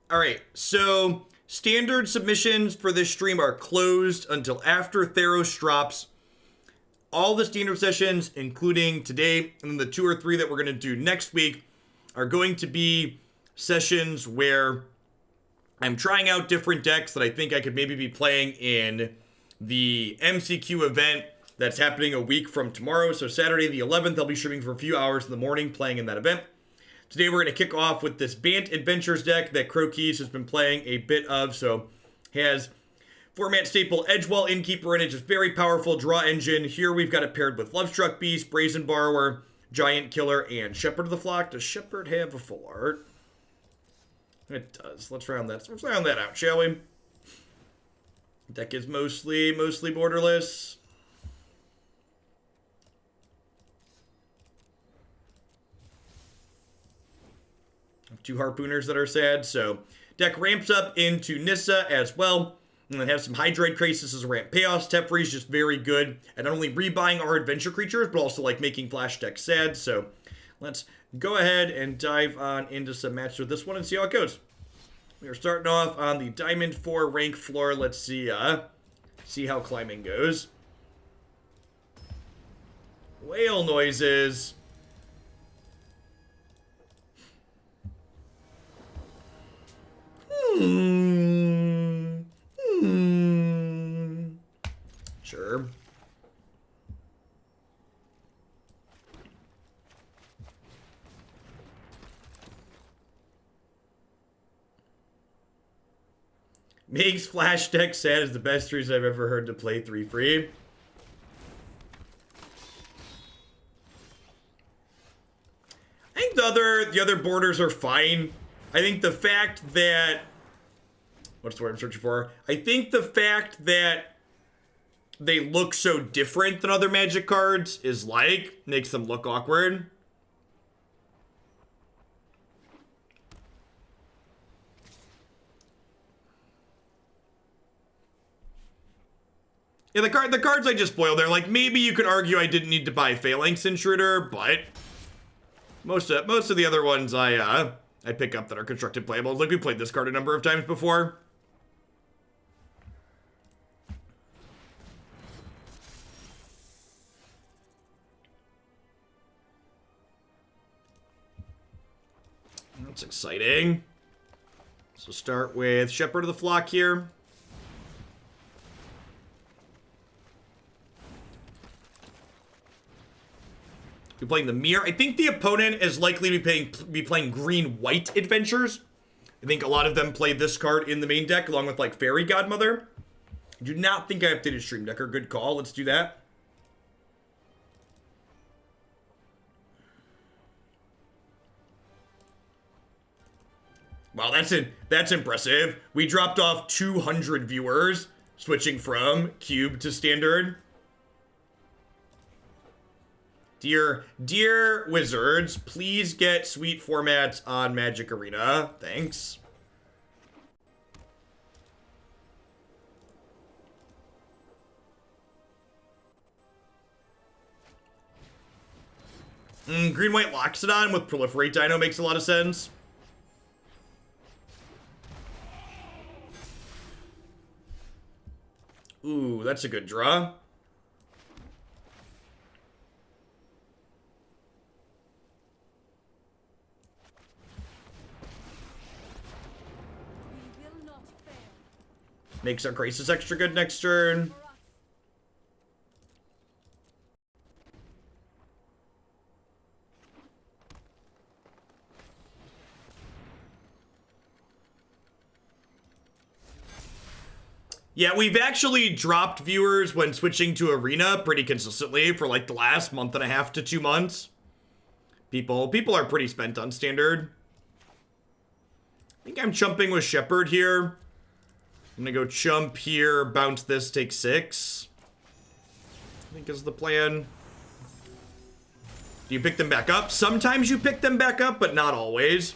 All right, so standard submissions for this stream are closed until after Theros drops. All the standard sessions, including today and the 2 or 3 that we're going to do next week, are going to be sessions where I'm trying out different decks that I think I could maybe be playing in the MCQ event that's happening a week from tomorrow. So Saturday the 11th, I'll be streaming for a few hours in the morning playing in that event. Today we're going to kick off with this Bant Adventures deck that Croquis has been playing a bit of. So has format staple Edgewall Innkeeper in it, just very powerful draw engine. Here we've got it paired with Lovestruck Beast, Brazen Borrower, Giant Killer, and Shepherd of the Flock. Does Shepherd have a full art? It does. Let's round that out, shall we? Deck is mostly borderless. Two Harpooners that are sad, so deck ramps up into Nissa as well. And then have some Hydroid Krasis as a ramp payoffs. Teferi is just very good at not only rebuying our adventure creatures, but also like making flash decks sad. So let's go ahead and dive on into some matches with this one and see how it goes. We are starting off on the Diamond 4 rank floor. Let's see how climbing goes. Whale noises. Sure. Makes flash deck sad is the best trees I've ever heard to play 3 free. I think the other borders are fine. I think the fact that what's the word I'm searching for? I think the fact that they look so different than other Magic cards is makes them look awkward. Yeah, the cards I just spoiled there, like maybe you could argue I didn't need to buy Phalanx Intruder, but most of the other ones I pick up that are constructed playable. Like we played this card a number of times before. That's exciting. So start with Shepherd of the Flock here. We're playing the Mirror. I think the opponent is likely to be playing green-white adventures. I think a lot of them play this card in the main deck, along with, like, Fairy Godmother. I do not think I updated Stream Decker. Good call. Let's do that. Wow, that's impressive. We dropped off 200 viewers, switching from Cube to Standard. Dear Wizards, please get sweet formats on Magic Arena. Thanks. Green-White Loxodon with Proliferate Dino makes a lot of sense. Ooh, that's a good draw. Makes our Krasis extra good next turn. Yeah, we've actually dropped viewers when switching to Arena pretty consistently for like the last month and a half to 2 months. People are pretty spent on Standard. I think I'm chumping with Shepherd here. I'm gonna go chump here, bounce this, take 6. I think is the plan. Do you pick them back up? Sometimes you pick them back up, but not always.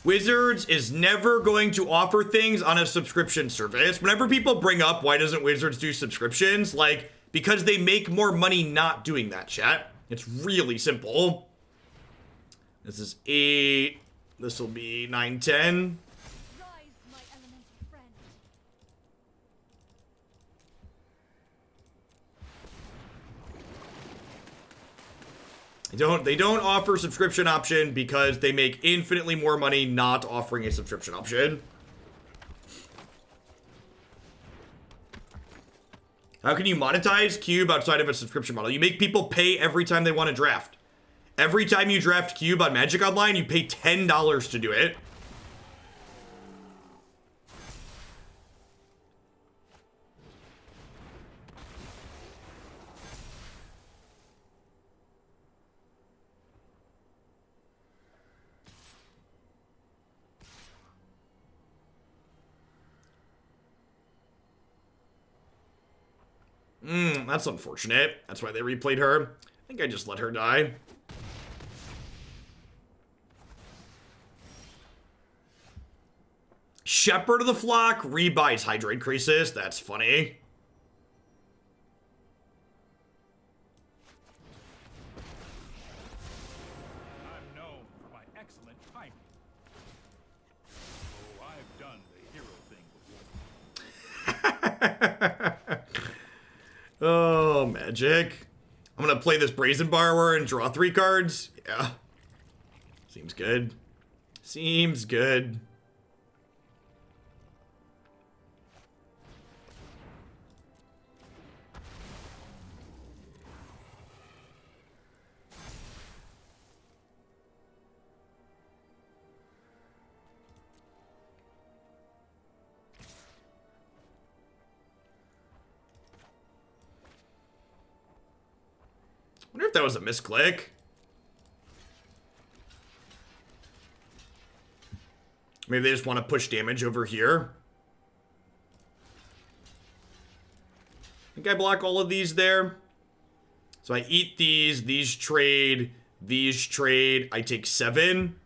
Wizards is never going to offer things on a subscription service. Whenever people bring up why doesn't Wizards do subscriptions, like, because they make more money not doing that, chat. It's really simple. This is 8. This will be 9, 10. They don't offer subscription option because they make infinitely more money not offering a subscription option. How can you monetize Cube outside of a subscription model? You make people pay every time they want to draft. Every time you draft Cube on Magic Online, you pay $10 to do it. That's unfortunate. That's why they replayed her. I think I just let her die. Shepherd of the Flock rebuys Hydroid Krasis. That's funny. I'm known for my excellent timing. Oh, I've done the hero thing before. Oh, magic. I'm gonna play this Brazen Borrower and draw 3 cards. Yeah. Seems good. Seems good. I wonder if that was a misclick. Maybe they just want to push damage over here. I think I block all of these there. So I eat these trade, I take 7.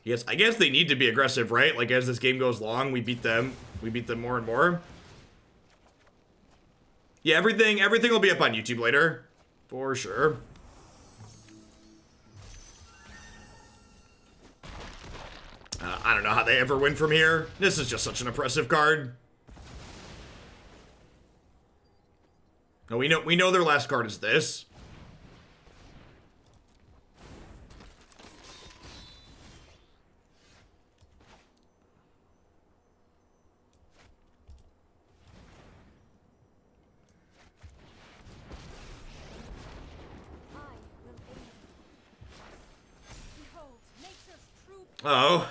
Yes, I guess they need to be aggressive, right? Like as this game goes long, we beat them more and more. Yeah, everything will be up on YouTube later. For sure. I don't know how they ever win from here. This is just such an oppressive card. No, we know their last card is this. Oh,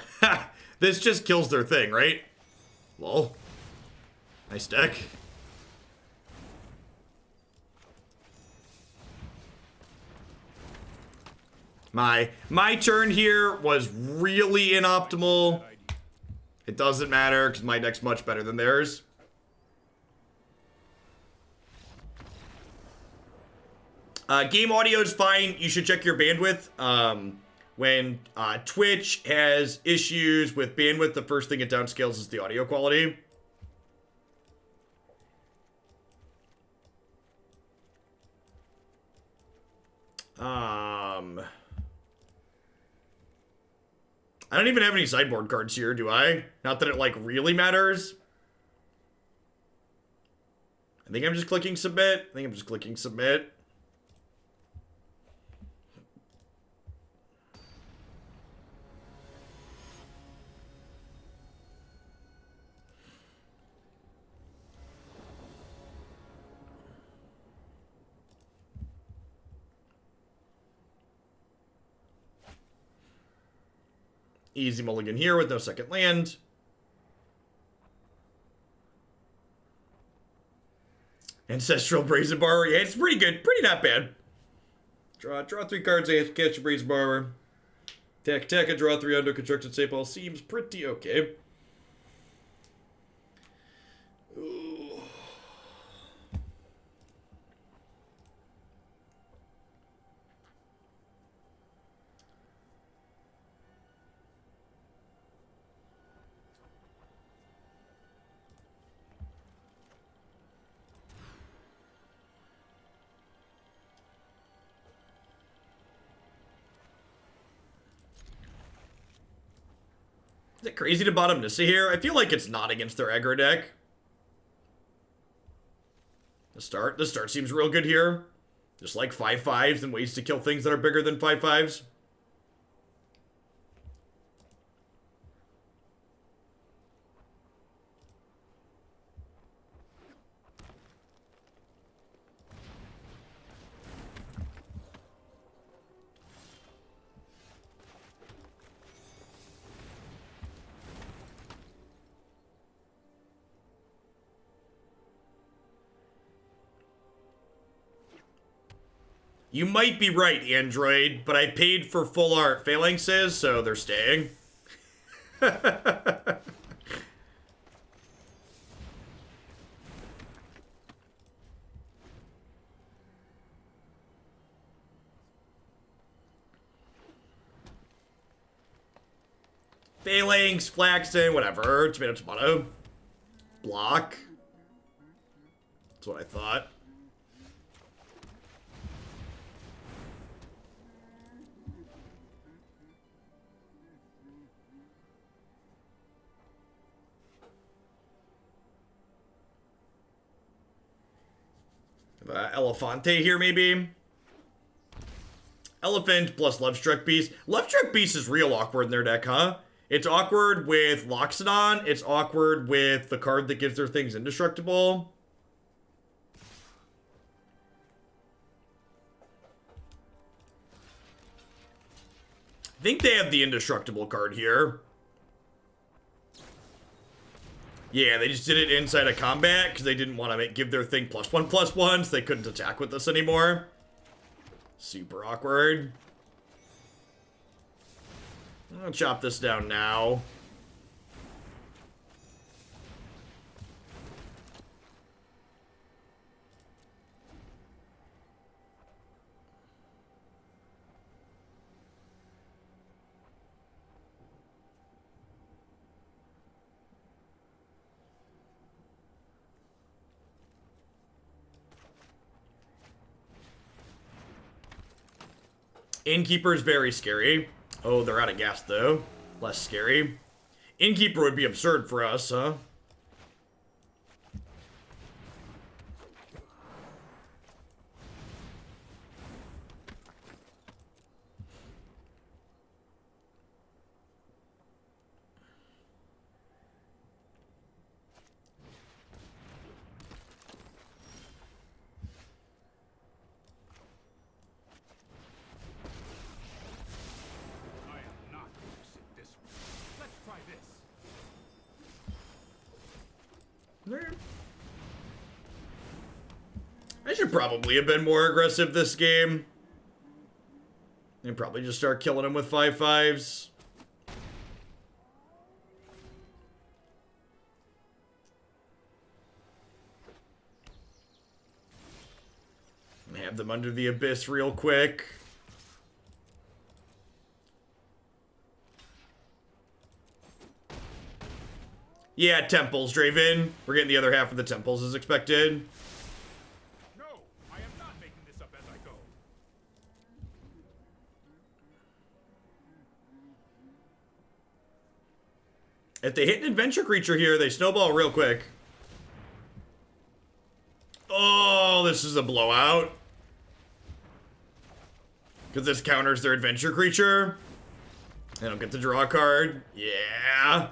this just kills their thing, right? Lol. Nice deck. My turn here was really inoptimal. It doesn't matter because my deck's much better than theirs. Game audio is fine. You should check your bandwidth. When Twitch has issues with bandwidth, the first thing it downscales is the audio quality. I don't even have any sideboard cards here, do I? Not that it, like, really matters. I think I'm just clicking submit. Easy mulligan here with no second land. Ancestral Brazen Borrower. Yeah, it's pretty good. Pretty not bad. Draw 3 cards, catch a Brazen Borrower. Tech, and draw 3 under constructed staple. Seems pretty okay. Ooh. Is it crazy to bottom Nissa here? I feel like it's not against their aggro deck. The start seems real good here. Just like 5/5s and ways to kill things that are bigger than 5/5s. You might be right, Android, but I paid for full art phalanxes, so they're staying. Phalanx, Flaxen, whatever. Tomato, tomato. Block. That's what I thought. Elefante here, maybe? Elephant plus Lovestruck Beast. Lovestruck Beast is real awkward in their deck, huh? It's awkward with Loxodon. It's awkward with the card that gives their things indestructible. I think they have the indestructible card here. Yeah, they just did it inside of combat because they didn't want to give their thing +1/+1, so they couldn't attack with us anymore. Super awkward. I'll chop this down now. Innkeeper is very scary. Oh, they're out of gas, though. Less scary. Innkeeper would be absurd for us, huh? I should probably have been more aggressive this game. And probably just start killing him with 5/5s. Have them under the abyss real quick. Yeah, temples, Draven. We're getting the other half of the temples as expected. No, I am not making this up as I go. If they hit an adventure creature here, they snowball real quick. Oh, this is a blowout. Because this counters their adventure creature. I don't get to draw a card. Yeah.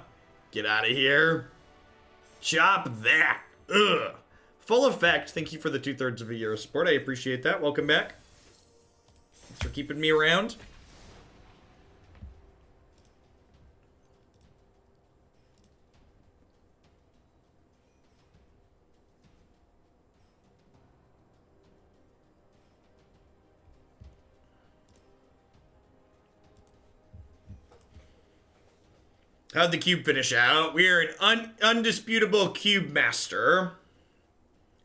Get out of here. Chop that. Ugh. Full effect. Thank you for the 2/3 of a year of support. I appreciate that. Welcome back. Thanks for keeping me around. How'd the cube finish out? We are an undisputable cube master.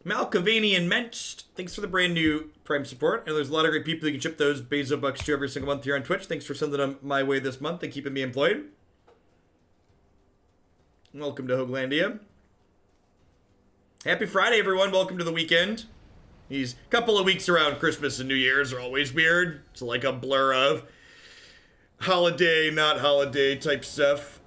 Malkavanian Mensch, thanks for the brand new Prime support. And there's a lot of great people you can chip those Bezo bucks to every single month here on Twitch. Thanks for sending them my way this month and keeping me employed. Welcome to Hoaglandia. Happy Friday, everyone. Welcome to the weekend. These couple of weeks around Christmas and New Year's are always weird. It's like a blur of holiday, not holiday type stuff.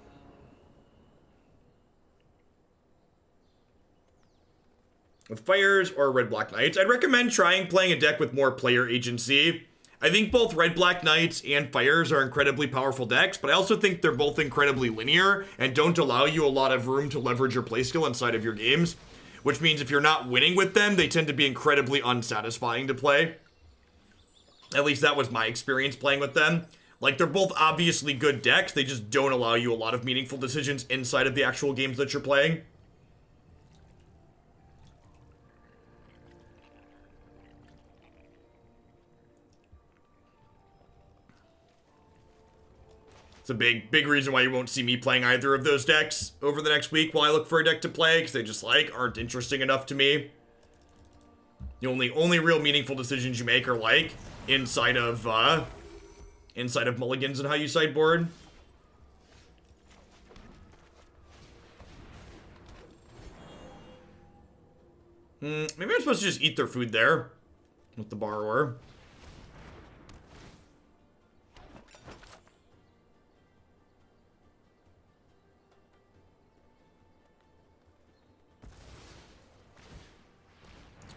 with Fires or Red-Black Knights. I'd recommend trying playing a deck with more player agency. I think both Red-Black Knights and Fires are incredibly powerful decks, but I also think they're both incredibly linear and don't allow you a lot of room to leverage your playskill inside of your games, which means if you're not winning with them, they tend to be incredibly unsatisfying to play. At least that was my experience playing with them. Like, they're both obviously good decks, they just don't allow you a lot of meaningful decisions inside of the actual games that you're playing. It's a big reason why you won't see me playing either of those decks over the next week while I look for a deck to play, because they just, like, aren't interesting enough to me. The only real meaningful decisions you make are, like, inside of mulligans and how you sideboard. Maybe I'm supposed to just eat their food there with the borrower.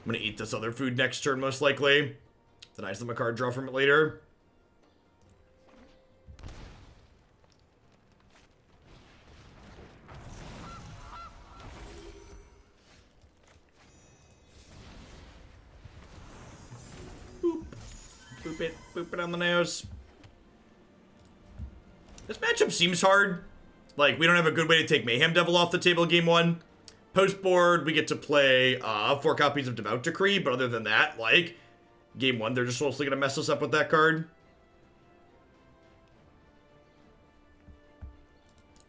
I'm gonna eat this other food next turn, most likely. Denies them a card draw from it later. Boop. Boop it on the nose. This matchup seems hard. Like, we don't have a good way to take Mayhem Devil off the table game one. Post board, we get to play 4 copies of Devout Decree, but other than that, like, game one, they're just mostly gonna mess us up with that card.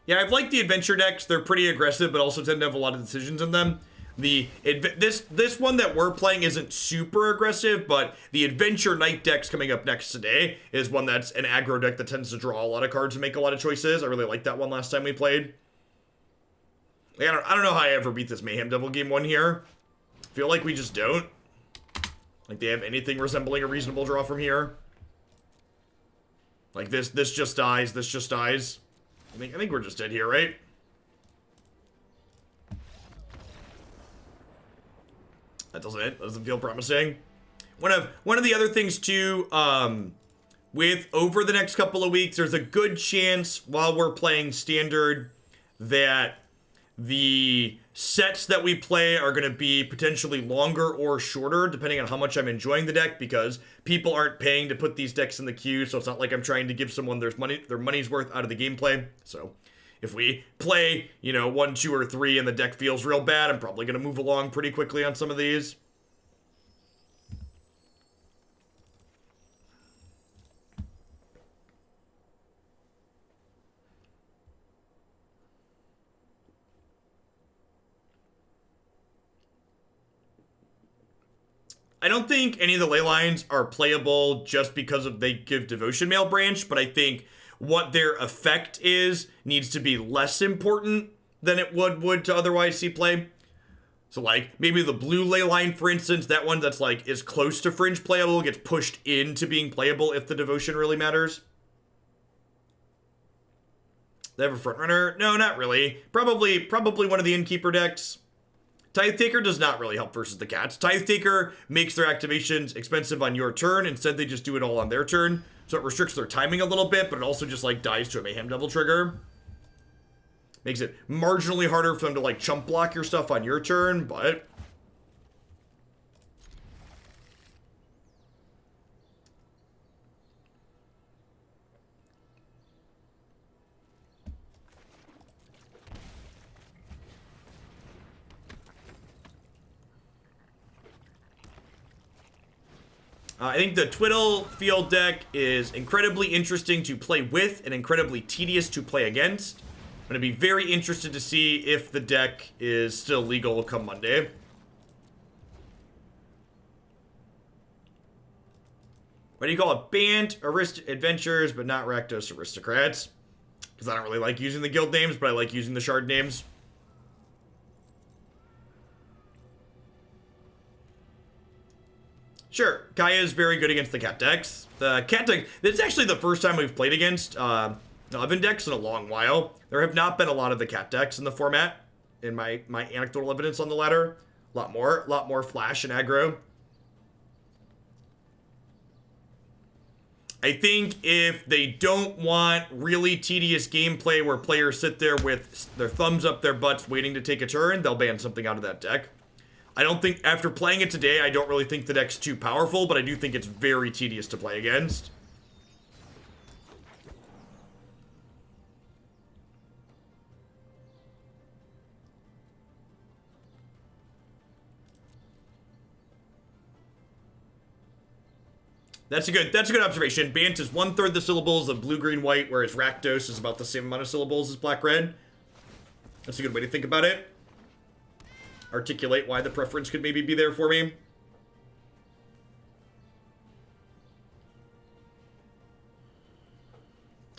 Yeah, I've liked the adventure decks. They're pretty aggressive, but also tend to have a lot of decisions in them. This one that we're playing isn't super aggressive, but the Adventure Knight decks coming up next today is one that's an aggro deck that tends to draw a lot of cards and make a lot of choices. I really liked that one last time we played. Like, I don't know how I ever beat this Mayhem Devil game one here. Feel like we just don't. Like, they have anything resembling a reasonable draw from here. Like, this just dies, this just dies. I think we're just dead here, right? That doesn't feel promising. One of the other things too, with over the next couple of weeks, there's a good chance while we're playing Standard that the sets that we play are going to be potentially longer or shorter, depending on how much I'm enjoying the deck, because people aren't paying to put these decks in the queue, so it's not like I'm trying to give someone their money's worth out of the gameplay. So if we play, 1, 2, or 3 and the deck feels real bad, I'm probably going to move along pretty quickly on some of these. I don't think any of the ley lines are playable just because they give Devotion Mail Branch, but I think what their effect is needs to be less important than it would to otherwise see play. So, like, maybe the blue ley line, for instance, that one that's, like, is close to fringe playable gets pushed into being playable if the Devotion really matters. They have a front runner? No, not really. Probably one of the Innkeeper decks. Tithe Taker does not really help versus the cats. Tithe Taker makes their activations expensive on your turn. Instead, they just do it all on their turn. So it restricts their timing a little bit, but it also just, like, dies to a Mayhem Devil trigger. Makes it marginally harder for them to, like, chump block your stuff on your turn, but... I think the Twiddle field deck is incredibly interesting to play with and incredibly tedious to play against. I'm going to be very interested to see if the deck is still legal come Monday. What do you call it? Bant, Adventures, but not Rakdos Aristocrats. Because I don't really like using the guild names, but I like using the shard names. Sure, Kaya is very good against the cat decks. The cat deck, this is actually the first time we've played against 11 decks in a long while. There have not been a lot of the cat decks in the format, in my anecdotal evidence on the ladder. A lot more flash and aggro. I think if they don't want really tedious gameplay where players sit there with their thumbs up their butts waiting to take a turn, they'll ban something out of that deck. I don't think, after playing it today, I don't really think the deck's too powerful, but I do think it's very tedious to play against. That's a good observation. Bant is 1/3 the syllables of blue-green-white, whereas Rakdos is about the same amount of syllables as black-red. That's a good way to think about it. Articulate why the preference could maybe be there for me.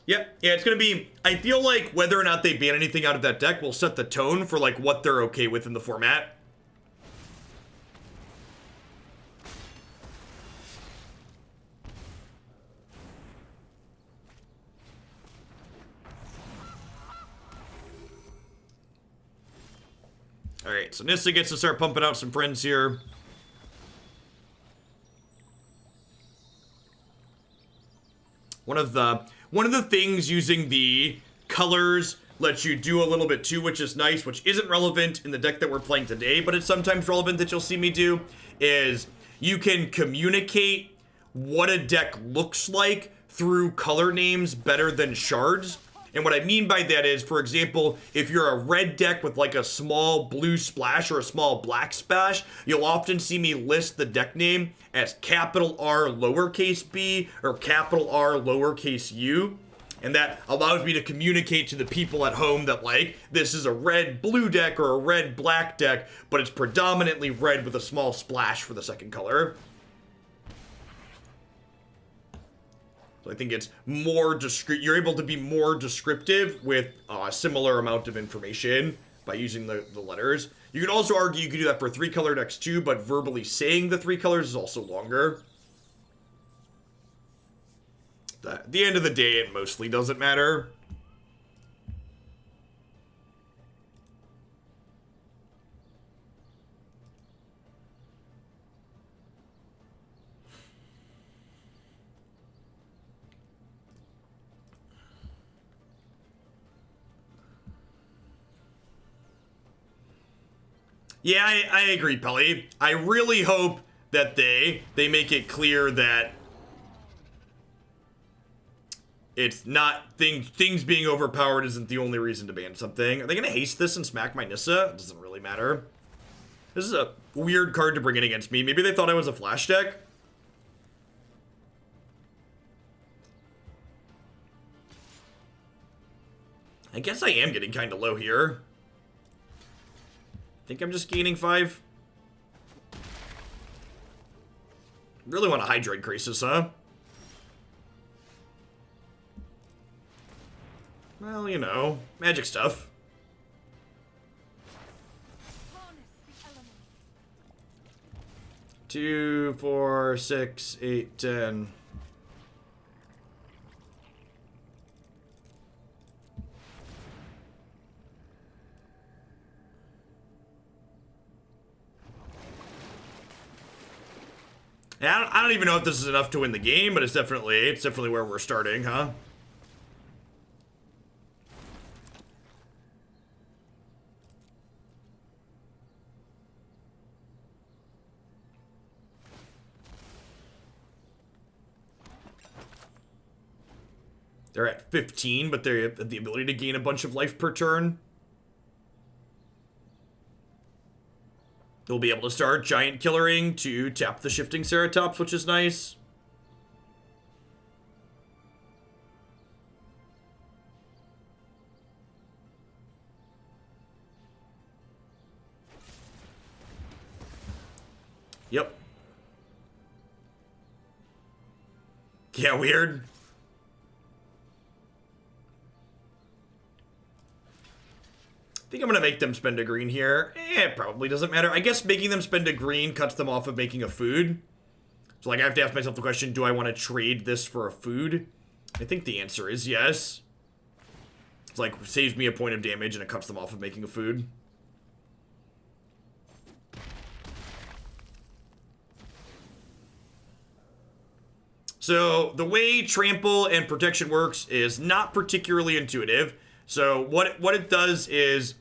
Yeah, it's gonna be, I feel like whether or not they ban anything out of that deck will set the tone for like what they're okay with in the format. Alright, so Nissa gets to start pumping out some friends here. One of the things using the colors lets you do a little bit too, which is nice, which isn't relevant in the deck that we're playing today, but it's sometimes relevant that you'll see me do, is you can communicate what a deck looks like through color names better than shards. And what I mean by that is, for example, if you're a red deck with like a small blue splash or a small black splash, you'll often see me list the deck name as capital R lowercase b or capital R lowercase u. And that allows me to communicate to the people at home that like, this is a red-blue deck or a red-black deck, but it's predominantly red with a small splash for the second color. I think it's more discreet. You're able to be more descriptive with a similar amount of information by using the letters. You can also argue you could do that for 3-color decks too, but verbally saying the 3 colors is also longer. At the end of the day, it mostly doesn't matter. Yeah, I agree, Pelly. I really hope that they make it clear that it's not things being overpowered isn't the only reason to ban something. Are they gonna haste this and smack my Nissa? It doesn't really matter. This is a weird card to bring in against me. Maybe they thought I was a flash deck. I guess I am getting kind of low here. Think I'm just gaining 5. Really want a Hydroid Krasis, huh? Well, you know, magic stuff. Two, 4, 6, 8, 10. Yeah, I don't even know if this is enough to win the game, but it's definitely where we're starting, huh? They're at 15, but they have the ability to gain a bunch of life per turn. They'll be able to start Giant Killering to tap the Shifting Ceratops, which is nice. Yep. Yeah, weird. I think I'm gonna make them spend a green here. It probably doesn't matter. I guess making them spend a green cuts them off of making a food. So like I have to ask myself the question, do I want to trade this for a food? I think the answer is yes. It's like saves me a point of damage and it cuts them off of making a food. So the way trample and protection works is not particularly intuitive. So what it does is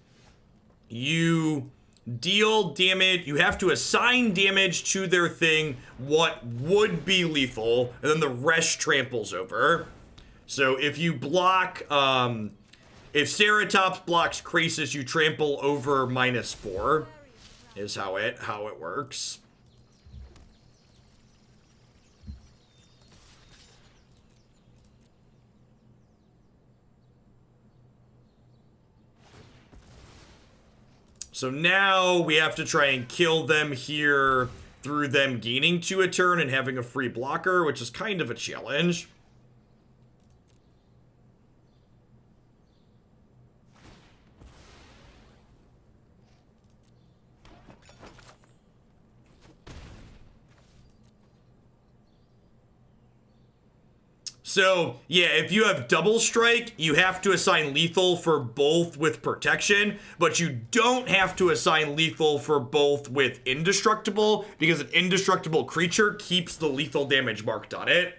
you deal damage, you have to assign damage to their thing what would be lethal, and then the rest tramples over. So if you block, if Ceratops blocks Krasis, you trample over -4, is how it works. So now we have to try and kill them here through them gaining 2 a turn and having a free blocker, which is kind of a challenge. So, yeah, if you have double strike, you have to assign lethal for both with protection, but you don't have to assign lethal for both with indestructible, because an indestructible creature keeps the lethal damage marked on it.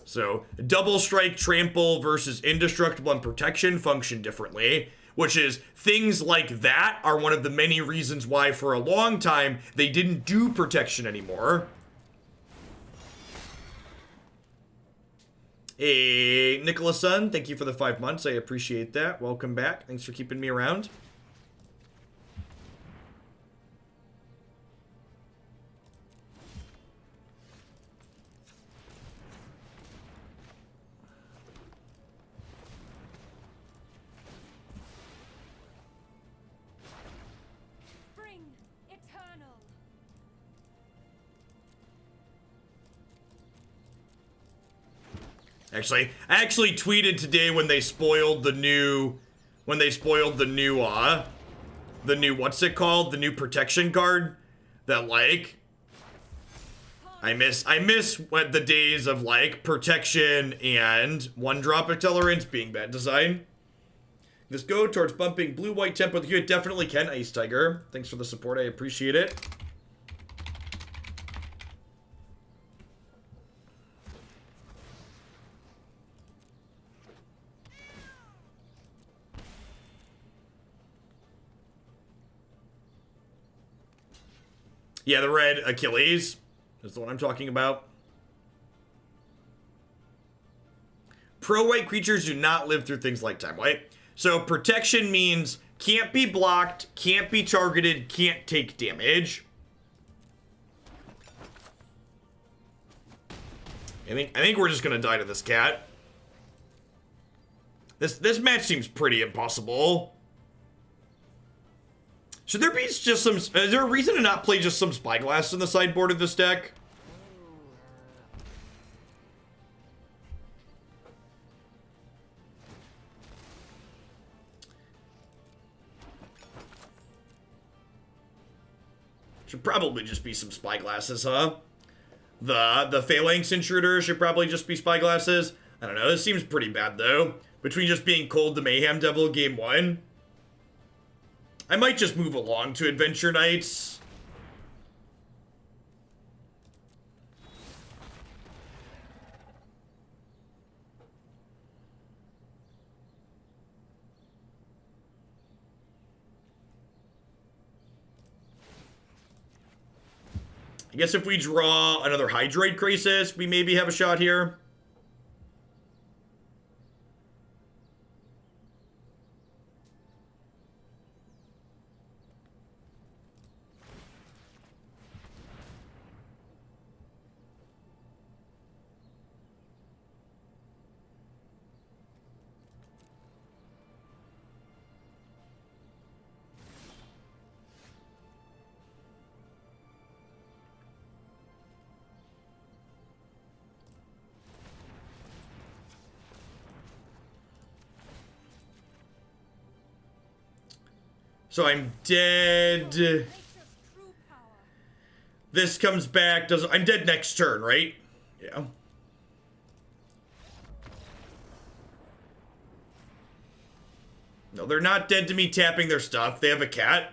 So, double strike, trample versus indestructible and protection function differently. Which is, things like that are one of the many reasons why for a long time they didn't do protection anymore. Hey, Nicholas Son, thank you for the 5 months. I appreciate that. Welcome back. Thanks for keeping me around. I actually tweeted today when they spoiled the new, what's it called? The new protection card. That, like, I miss what the days of, like, protection and 1-drop accelerants being bad design. This go towards bumping blue-white tempo. You definitely can, Ice Tiger. Thanks for the support. I appreciate it. Yeah, the red Achilles is the one I'm talking about. Pro-white creatures do not live through things like time white. So protection means can't be blocked, can't be targeted, can't take damage. I think we're just gonna die to this cat. This match seems pretty impossible. Should there be just some... Is there a reason to not play just some Spyglass in the sideboard of this deck? Should probably just be some Spyglasses, huh? The Phalanx Intruder should probably just be Spyglasses. I don't know, this seems pretty bad, though. Between just being cold to Mayhem Devil game 1. I might just move along to Adventure Nights. I guess if we draw another Hydroid Krasis, we maybe have a shot here. So I'm dead. This comes back. I'm dead next turn, right? Yeah. No, they're not dead to me tapping their stuff. They have a cat.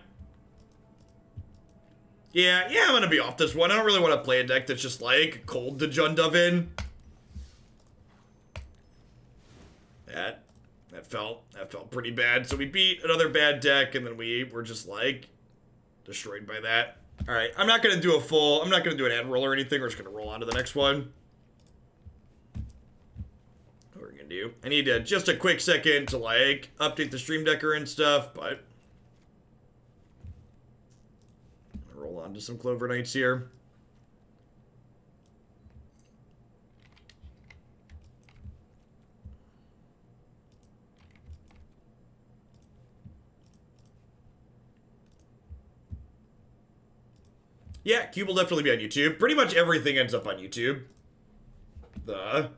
Yeah, I'm gonna be off this one. I don't really want to play a deck that's just like cold to Jund Dovin. That felt pretty bad. So we beat another bad deck, and then we were just like destroyed by that. All right, I'm not gonna do I'm not gonna do an ad roll or anything. We're just gonna roll on to the next one. What we're gonna do? I need just a quick second to like update the stream decker and stuff, but roll on to some Clover Knights here. Yeah, Cube will definitely be on YouTube. Pretty much everything ends up on YouTube. The